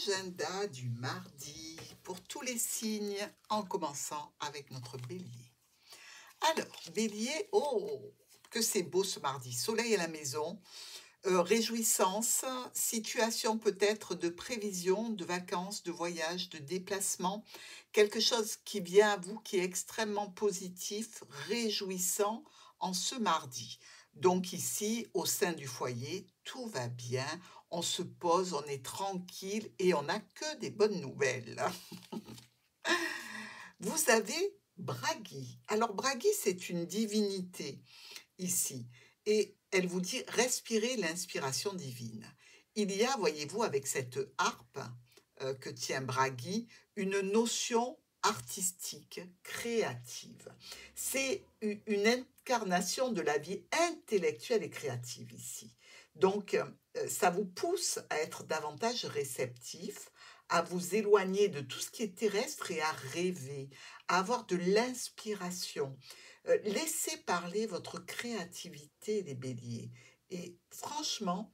Agenda du mardi pour tous les signes, en commençant avec notre bélier. Alors, bélier, oh, que c'est beau ce mardi. Soleil à la maison, réjouissance, situation peut-être de prévision, de vacances, de voyage, de déplacement, quelque chose qui vient à vous qui est extrêmement positif, réjouissant en ce mardi. Donc ici, au sein du foyer, tout va bien, on se pose, on est tranquille et on n'a que des bonnes nouvelles. Vous avez Bragui. Alors Bragui, c'est une divinité ici. Et elle vous dit respirez l'inspiration divine. Il y a, voyez-vous, avec cette harpe que tient Bragui, une notion artistique, créative. C'est une incarnation de la vie intellectuelle et créative ici. Donc, ça vous pousse à être davantage réceptif, à vous éloigner de tout ce qui est terrestre et à rêver, à avoir de l'inspiration. Laissez parler votre créativité, les béliers. Et franchement,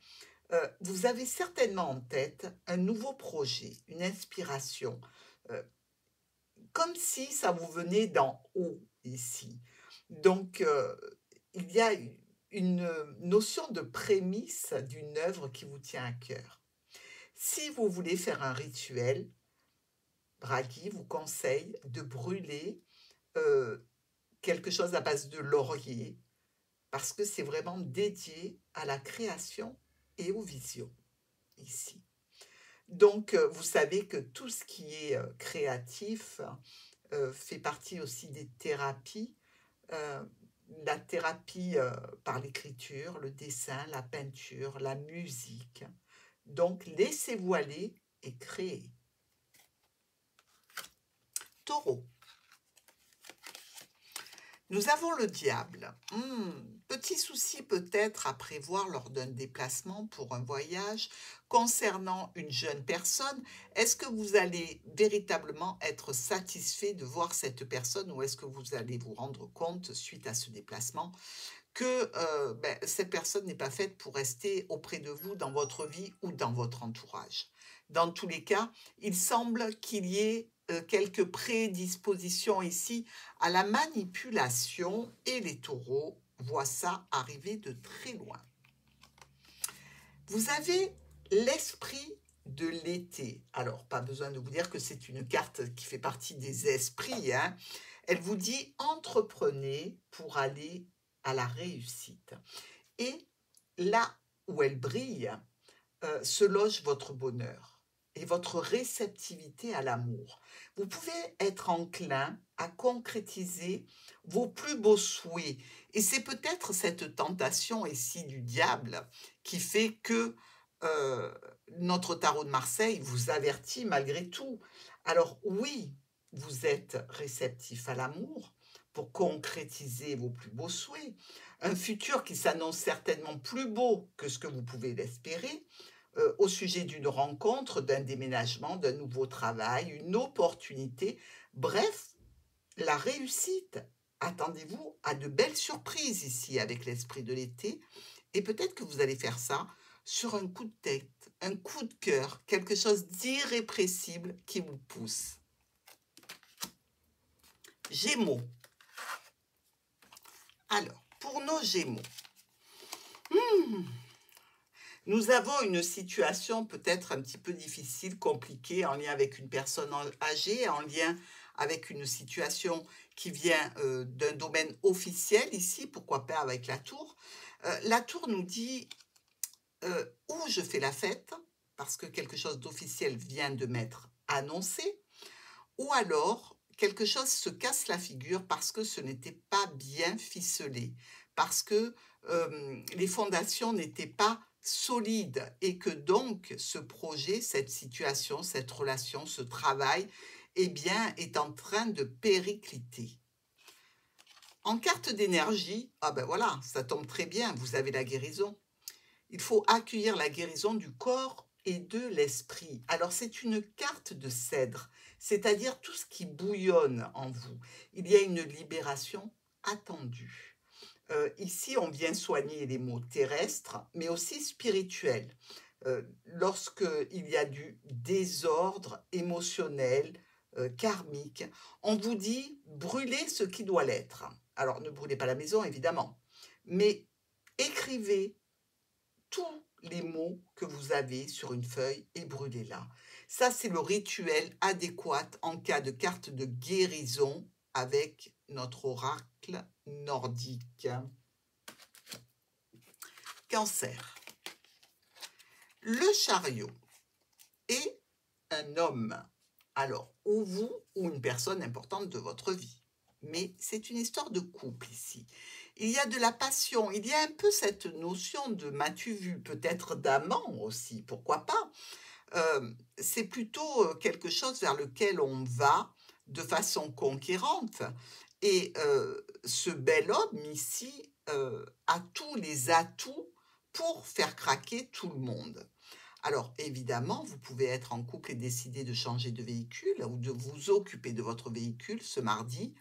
vous avez certainement en tête un nouveau projet, une inspiration, euh, comme si ça vous venait d'en haut ici. Donc, il y a une notion de prémisse d'une œuvre qui vous tient à cœur. Si vous voulez faire un rituel, Bragi vous conseille de brûler euh, quelque chose à base de laurier, parce que c'est vraiment dédié à la création et aux visions ici. Donc, vous savez que tout ce qui est créatif fait partie aussi des thérapies. euh, la thérapie par l'écriture, le dessin, la peinture, la musique. Donc, laissez-vous aller et créer. Taureau. Nous avons le diable. Petit souci peut-être à prévoir lors d'un déplacement pour un voyage concernant une jeune personne. Est-ce que vous allez véritablement être satisfait de voir cette personne ou est-ce que vous allez vous rendre compte suite à ce déplacement que cette personne n'est pas faite pour rester auprès de vous dans votre vie ou dans votre entourage. Dans tous les cas, il semble qu'il y ait quelques prédispositions ici à la manipulation et les taureaux voient ça arriver de très loin. Vous avez l'esprit de l'été. Alors, pas besoin de vous dire que c'est une carte qui fait partie des esprits, hein. Elle vous dit entreprenez pour aller à la réussite. Et là où elle brille, se loge votre bonheur et votre réceptivité à l'amour. Vous pouvez être enclin à concrétiser vos plus beaux souhaits. Et c'est peut-être cette tentation ici du diable qui fait que euh, notre tarot de Marseille vous avertit malgré tout. Alors oui, vous êtes réceptif à l'amour pour concrétiser vos plus beaux souhaits. Un futur qui s'annonce certainement plus beau que ce que vous pouvez l'espérer, au sujet d'une rencontre, d'un déménagement, d'un nouveau travail, une opportunité. Bref, la réussite. Attendez-vous à de belles surprises ici avec l'esprit de l'été. Et peut-être que vous allez faire ça sur un coup de tête, un coup de cœur, quelque chose d'irrépressible qui vous pousse. Gémeaux. Alors, pour nos Gémeaux, nous avons une situation peut-être un petit peu difficile, compliquée, en lien avec une personne âgée, en lien avec une situation qui vient d'un domaine officiel ici, pourquoi pas avec la tour. La tour nous dit où je fais la fête, parce que quelque chose d'officiel vient de m'être annoncé, ou alors quelque chose se casse la figure parce que ce n'était pas bien ficelé, parce que les fondations n'étaient pas solides et que donc ce projet, cette situation, cette relation, ce travail, eh bien, est en train de péricliter. En carte d'énergie, ah ben voilà, ça tombe très bien, vous avez la guérison. Il faut accueillir la guérison du corps et de l'esprit. Alors c'est une carte de cèdre, c'est-à-dire tout ce qui bouillonne en vous. Il y a une libération attendue. Ici, on vient soigner les maux terrestres, mais aussi spirituels. lorsqu'il y a du désordre émotionnel, karmique. On vous dit brûlez ce qui doit l'être. Alors ne brûlez pas la maison évidemment, mais écrivez tous les mots que vous avez sur une feuille et brûlez-la. Ça, c'est le rituel adéquat en cas de carte de guérison avec notre oracle nordique. Cancer. Le chariot est un homme, alors, ou vous, ou une personne importante de votre vie. Mais c'est une histoire de couple ici. Il y a de la passion, il y a un peu cette notion de m'as-tu vu, peut-être d'amant aussi, pourquoi pas. C'est plutôt quelque chose vers lequel on va de façon conquérante. Et ce bel homme ici a tous les atouts pour faire craquer tout le monde. Alors évidemment, vous pouvez être en couple et décider de changer de véhicule ou de vous occuper de votre véhicule ce mardi,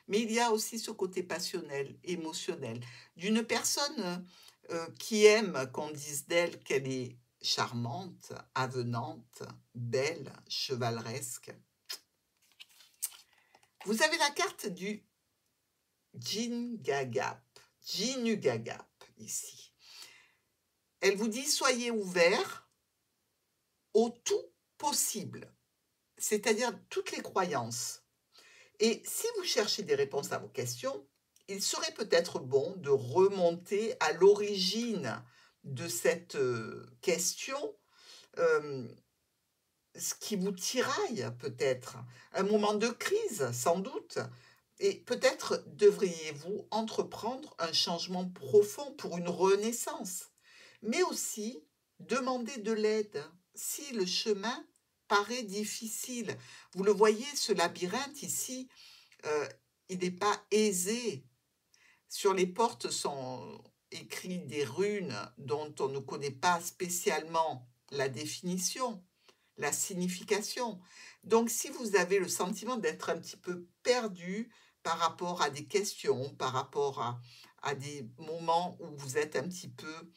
mais il y a aussi ce côté passionnel, émotionnel, d'une personne qui aime qu'on dise d'elle qu'elle est charmante, avenante, belle, chevaleresque. Vous avez la carte du Jingagap, Jinugagap ici. Elle vous dit soyez ouverts au tout possible, c'est-à-dire toutes les croyances. Et si vous cherchez des réponses à vos questions, il serait peut-être bon de remonter à l'origine de cette question, ce qui vous tiraille peut-être, un moment de crise sans doute, et peut-être devriez-vous entreprendre un changement profond pour une renaissance, mais aussi demander de l'aide si le chemin paraît difficile. Vous le voyez, ce labyrinthe ici, il n'est pas aisé. Sur les portes sont écrites des runes dont on ne connaît pas spécialement la définition, la signification. Donc, si vous avez le sentiment d'être un petit peu perdu par rapport à des questions, par rapport à des moments où vous êtes un petit peu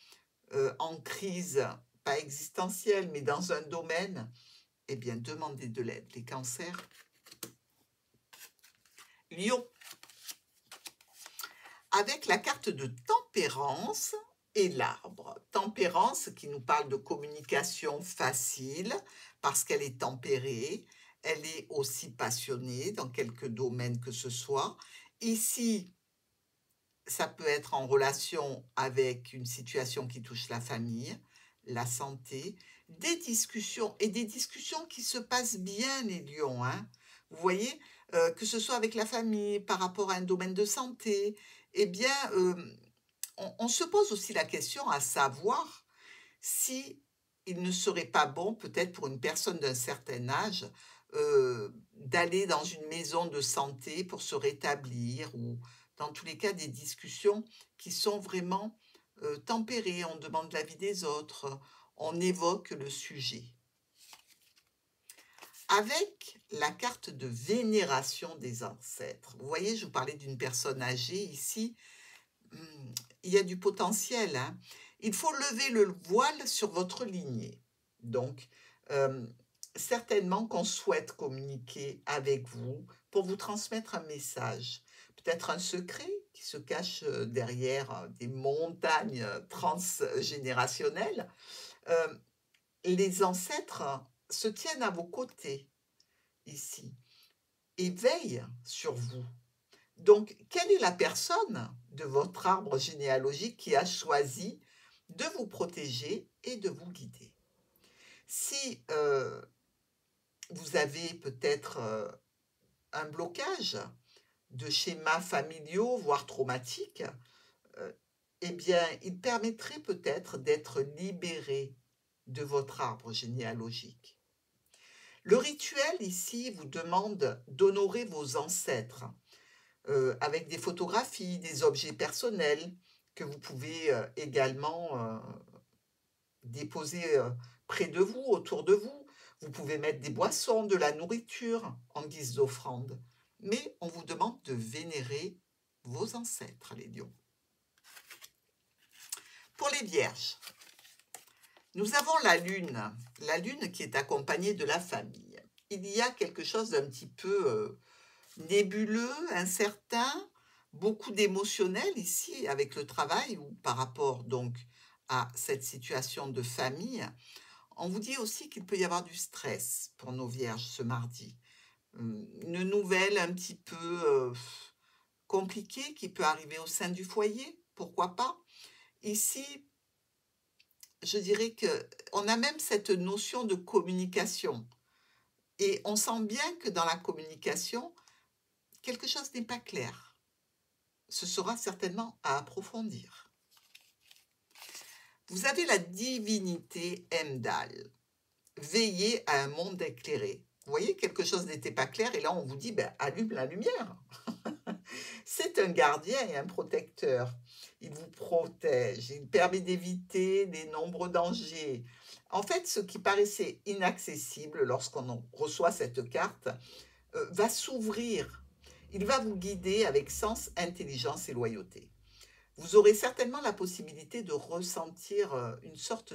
en crise, pas existentielle, mais dans un domaine, eh bien, demandez de l'aide. Les cancers. Lion. Avec la carte de tempérance et l'arbre. Tempérance qui nous parle de communication facile parce qu'elle est tempérée. Elle est aussi passionnée dans quelques domaines que ce soit. Ici, ça peut être en relation avec une situation qui touche la famille, la santé, des discussions, et des discussions qui se passent bien, les lions. Hein. Vous voyez, que ce soit avec la famille, par rapport à un domaine de santé, eh bien, on se pose aussi la question à savoir si il ne serait pas bon, peut-être pour une personne d'un certain âge, d'aller dans une maison de santé pour se rétablir ou dans tous les cas des discussions qui sont vraiment tempérées. On demande l'avis des autres, on évoque le sujet. Avec la carte de vénération des ancêtres, vous voyez, je vous parlais d'une personne âgée ici, il y a du potentiel. Hein. Il faut lever le voile sur votre lignée. Donc, certainement qu'on souhaite communiquer avec vous pour vous transmettre un message. Peut-être un secret qui se cache derrière des montagnes transgénérationnelles. Les ancêtres se tiennent à vos côtés ici et veillent sur vous. Donc, quelle est la personne de votre arbre généalogique qui a choisi de vous protéger et de vous guider? Si vous avez peut-être un blocage de schémas familiaux, voire traumatiques, eh bien, il permettrait peut-être d'être libéré de votre arbre généalogique. Le rituel ici vous demande d'honorer vos ancêtres avec des photographies, des objets personnels que vous pouvez également déposer près de vous, autour de vous. Vous pouvez mettre des boissons, de la nourriture en guise d'offrande. Mais on vous demande de vénérer vos ancêtres, les lions. Pour les vierges, Nous avons la lune qui est accompagnée de la famille. Il y a quelque chose d'un petit peu nébuleux, incertain, beaucoup d'émotionnel ici avec le travail ou par rapport donc à cette situation de famille. On vous dit aussi qu'il peut y avoir du stress pour nos vierges ce mardi. Une nouvelle un petit peu compliquée qui peut arriver au sein du foyer, pourquoi pas. Ici, je dirais que on a même cette notion de communication et on sent bien que dans la communication, quelque chose n'est pas clair. Ce sera certainement à approfondir. Vous avez la divinité Emdal. Veillez à un monde éclairé. Vous voyez, quelque chose n'était pas clair et là on vous dit, ben, allume la lumière. C'est un gardien et un protecteur. Il vous protège, il permet d'éviter les nombreux dangers. En fait, ce qui paraissait inaccessible lorsqu'on reçoit cette carte va s'ouvrir. Il va vous guider avec sens, intelligence et loyauté. Vous aurez certainement la possibilité de ressentir une sorte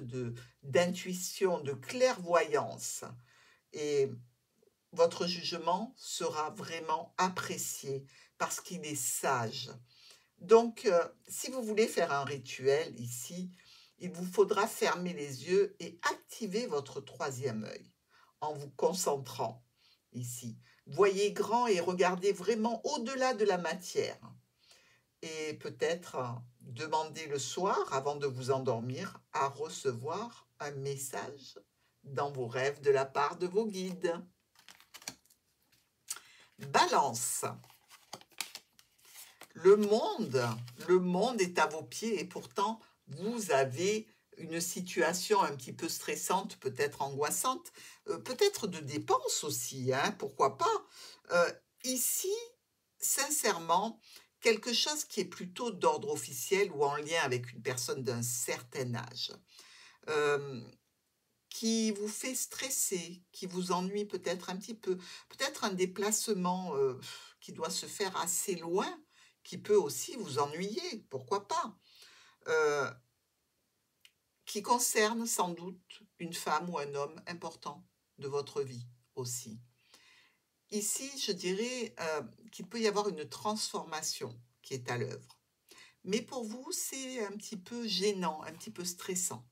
d'intuition, de clairvoyance. Et votre jugement sera vraiment apprécié parce qu'il est sage. Donc, si vous voulez faire un rituel ici, il vous faudra fermer les yeux et activer votre troisième œil en vous concentrant ici. Voyez grand et regardez vraiment au-delà de la matière. Et peut-être demander le soir, avant de vous endormir, à recevoir un message dans vos rêves de la part de vos guides. Balance. Le monde est à vos pieds et pourtant, vous avez une situation un petit peu stressante, peut-être angoissante, peut-être de dépenses aussi, hein, pourquoi pas. Ici, sincèrement, quelque chose qui est plutôt d'ordre officiel ou en lien avec une personne d'un certain âge, qui vous fait stresser, qui vous ennuie peut-être un petit peu, peut-être un déplacement qui doit se faire assez loin, qui peut aussi vous ennuyer, pourquoi pas, euh, qui concerne sans doute une femme ou un homme important de votre vie aussi. Ici, je dirais qu'il peut y avoir une transformation qui est à l'œuvre. Mais pour vous, c'est un petit peu gênant, un petit peu stressant.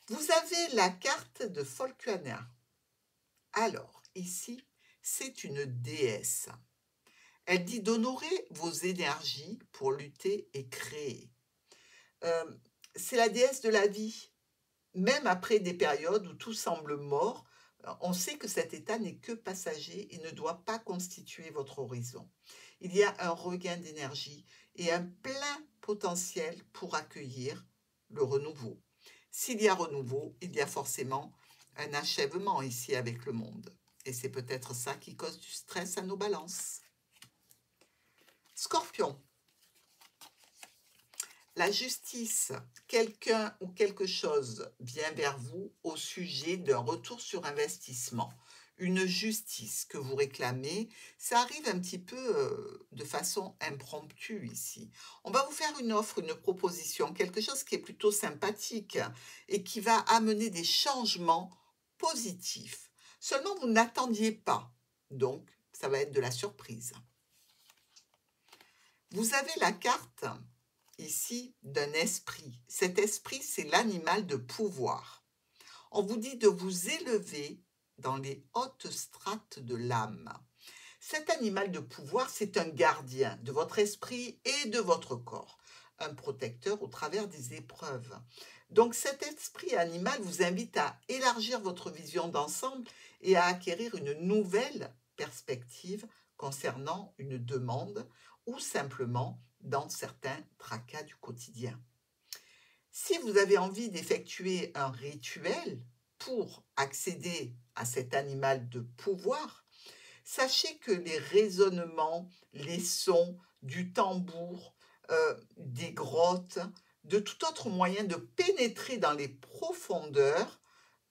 Vous avez la carte de Folkwana. Alors, ici, c'est une déesse. Elle dit d'honorer vos énergies pour lutter et créer. C'est la déesse de la vie. Même après des périodes où tout semble mort, on sait que cet état n'est que passager et ne doit pas constituer votre horizon. Il y a un regain d'énergie et un plein potentiel pour accueillir le renouveau. S'il y a renouveau, il y a forcément un achèvement ici avec le monde. Et c'est peut-être ça qui cause du stress à nos balances. Scorpion. La justice, quelqu'un ou quelque chose vient vers vous au sujet d'un retour sur investissement. Une justice que vous réclamez, ça arrive un petit peu de façon impromptue ici. On va vous faire une offre, une proposition, quelque chose qui est plutôt sympathique et qui va amener des changements positifs. Seulement, vous n'attendiez pas, donc ça va être de la surprise. Vous avez la carte ici d'un esprit. Cet esprit, c'est l'animal de pouvoir. On vous dit de vous élever dans les hautes strates de l'âme. Cet animal de pouvoir, c'est un gardien de votre esprit et de votre corps, un protecteur au travers des épreuves. Donc cet esprit animal vous invite à élargir votre vision d'ensemble et à acquérir une nouvelle perspective concernant une demande ou simplement dans certains tracas du quotidien. Si vous avez envie d'effectuer un rituel pour accéder à cet animal de pouvoir, sachez que les résonnements, les sons du tambour, des grottes, de tout autre moyen de pénétrer dans les profondeurs,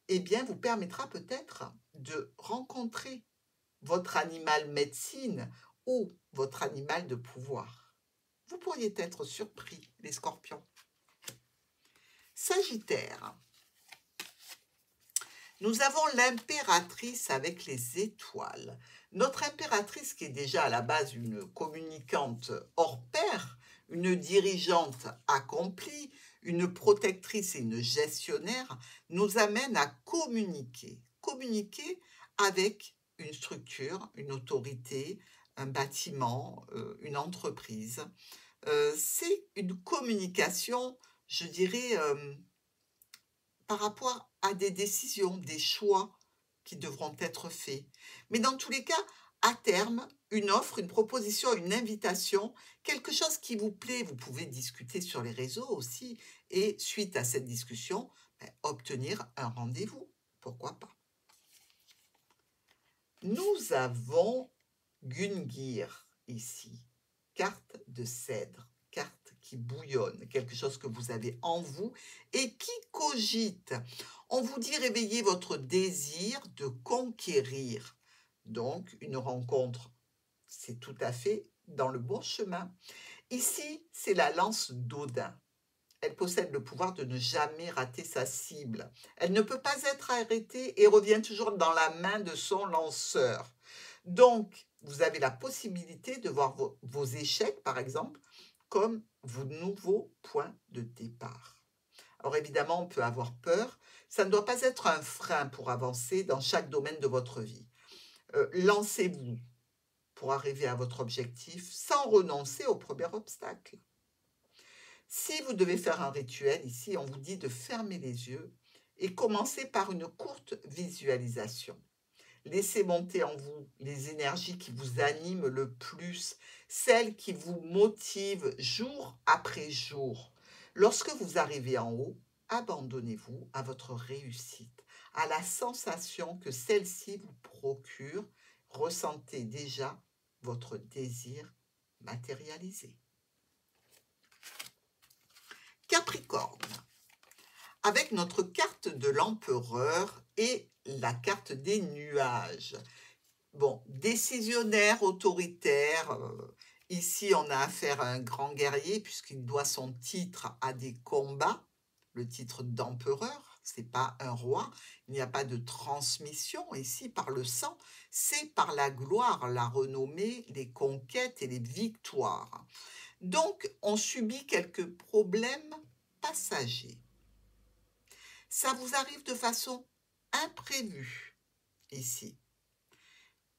eh bien, vous permettra peut-être de rencontrer votre animal médecine ou votre animal de pouvoir. Vous pourriez être surpris, les scorpions. Sagittaire. Nous avons l'impératrice avec les étoiles. Notre impératrice, qui est déjà à la base une communicante hors pair, une dirigeante accomplie, une protectrice et une gestionnaire, nous amène à communiquer. Communiquer avec une structure, une autorité, un bâtiment, une entreprise. C'est une communication, je dirais, par rapport à des décisions, des choix qui devront être faits. Mais dans tous les cas, à terme, une offre, une proposition, une invitation, quelque chose qui vous plaît, vous pouvez discuter sur les réseaux aussi, et suite à cette discussion, obtenir un rendez-vous. Pourquoi pas? Nous avons Gungir ici, carte de cèdre, carte qui bouillonne, quelque chose que vous avez en vous et qui cogite. On vous dit réveillez votre désir de conquérir. Donc, une rencontre, c'est tout à fait dans le bon chemin. Ici, c'est la lance d'Odin. Elle possède le pouvoir de ne jamais rater sa cible. Elle ne peut pas être arrêtée et revient toujours dans la main de son lanceur. Donc, vous avez la possibilité de voir vos échecs, par exemple, comme vos nouveaux points de départ. Alors évidemment, on peut avoir peur. Ça ne doit pas être un frein pour avancer dans chaque domaine de votre vie. Lancez-vous pour arriver à votre objectif sans renoncer au premier obstacle. Si vous devez faire un rituel, ici, on vous dit de fermer les yeux et commencer par une courte visualisation. Laissez monter en vous les énergies qui vous animent le plus, celles qui vous motivent jour après jour. Lorsque vous arrivez en haut, abandonnez-vous à votre réussite, à la sensation que celle-ci vous procure. Ressentez déjà votre désir matérialisé. Capricorne. Avec notre carte de l'empereur et la carte des nuages. Bon, décisionnaire, autoritaire, ici on a affaire à un grand guerrier puisqu'il doit son titre à des combats, le titre d'empereur, c'est pas un roi, il n'y a pas de transmission ici par le sang, c'est par la gloire, la renommée, les conquêtes et les victoires. Donc, on subit quelques problèmes passagers. Ça vous arrive de façon imprévue ici.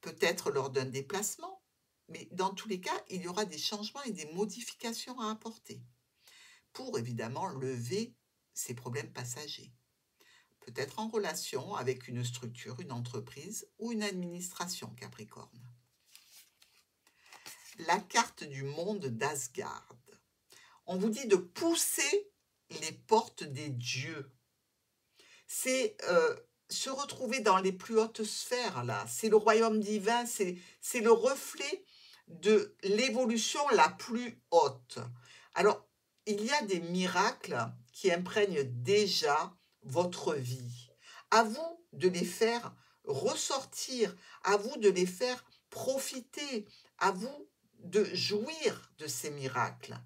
Peut-être lors d'un déplacement, mais dans tous les cas, il y aura des changements et des modifications à apporter pour évidemment lever ces problèmes passagers. Peut-être en relation avec une structure, une entreprise ou une administration Capricorne. La carte du monde d'Asgard. On vous dit de pousser les portes des dieux. C'est se retrouver dans les plus hautes sphères, là. C'est le royaume divin, c'est le reflet de l'évolution la plus haute. Alors, il y a des miracles qui imprègnent déjà votre vie. À vous de les faire ressortir, à vous de les faire profiter, à vous de jouir de ces miracles.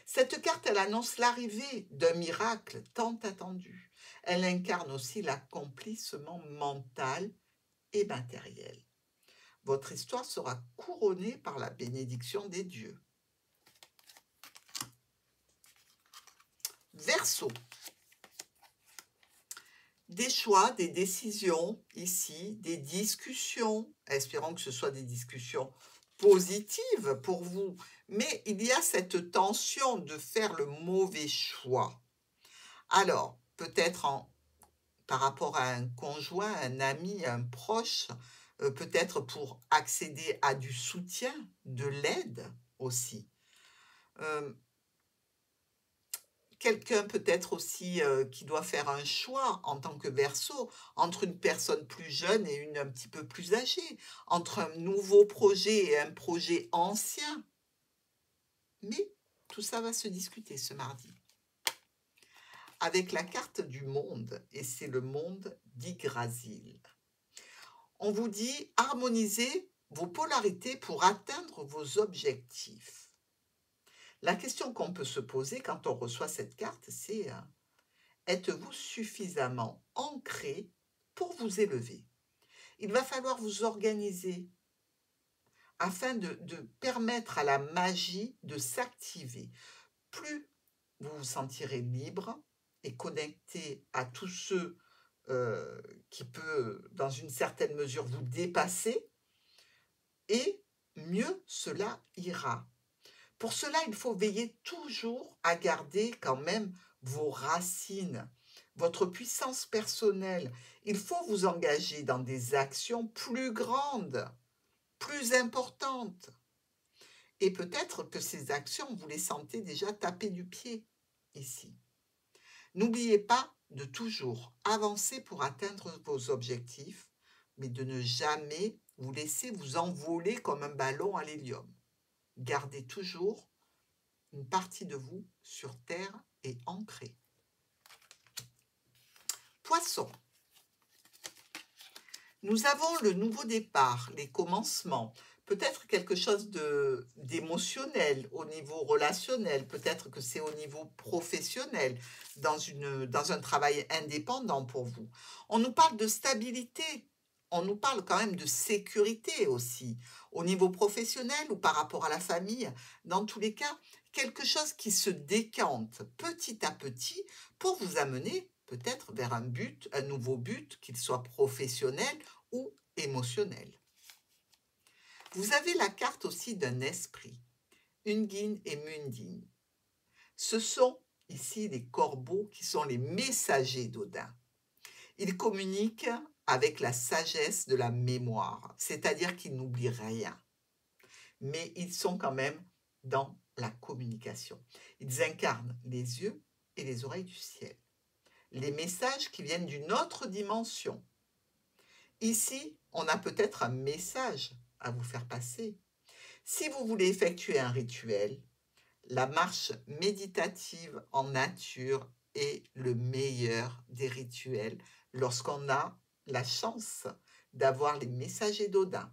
Cette carte, elle annonce l'arrivée d'un miracle tant attendu. Elle incarne aussi l'accomplissement mental et matériel. Votre histoire sera couronnée par la bénédiction des dieux. Verseau. Des choix, des décisions ici, des discussions. Espérons que ce soit des discussions positives pour vous. Mais il y a cette tension de faire le mauvais choix. Alors, peut-être par rapport à un conjoint, un ami, un proche, peut-être pour accéder à du soutien, de l'aide aussi. Quelqu'un peut-être aussi qui doit faire un choix en tant que Verseau entre une personne plus jeune et une un petit peu plus âgée, entre un nouveau projet et un projet ancien. Mais tout ça va se discuter ce mardi. Avec la carte du monde, et c'est le monde d'Yggdrasil. On vous dit harmonisez vos polarités pour atteindre vos objectifs. La question qu'on peut se poser quand on reçoit cette carte, c'est Êtes-vous suffisamment ancré pour vous élever? Il va falloir vous organiser afin de permettre à la magie de s'activer. Plus vous vous sentirez libre et connecté à tous ceux qui peut, dans une certaine mesure, vous dépasser, et mieux cela ira. Pour cela, il faut veiller toujours à garder quand même vos racines, votre puissance personnelle. Il faut vous engager dans des actions plus grandes, plus importantes. Et peut-être que ces actions, vous les sentez déjà taper du pied ici. N'oubliez pas de toujours avancer pour atteindre vos objectifs, mais de ne jamais vous laisser vous envoler comme un ballon à l'hélium. Gardez toujours une partie de vous sur terre et ancrée. Poisson. Nous avons le nouveau départ, les commencements, peut-être quelque chose d'émotionnel au niveau relationnel, peut-être que c'est au niveau professionnel, dans un travail indépendant pour vous. On nous parle de stabilité, on nous parle quand même de sécurité aussi, au niveau professionnel ou par rapport à la famille. Dans tous les cas, quelque chose qui se décante petit à petit pour vous amener peut-être vers un but, un nouveau but, qu'il soit professionnel ou émotionnel. Vous avez la carte aussi d'un esprit, Ungin et Mundin. Ce sont ici les corbeaux qui sont les messagers d'Odin. Ils communiquent avec la sagesse de la mémoire, c'est-à-dire qu'ils n'oublient rien. Mais ils sont quand même dans la communication. Ils incarnent les yeux et les oreilles du ciel. Les messages qui viennent d'une autre dimension. Ici, on a peut-être un message à vous faire passer. Si vous voulez effectuer un rituel, la marche méditative en nature est le meilleur des rituels lorsqu'on a la chance d'avoir les messagers d'Odin.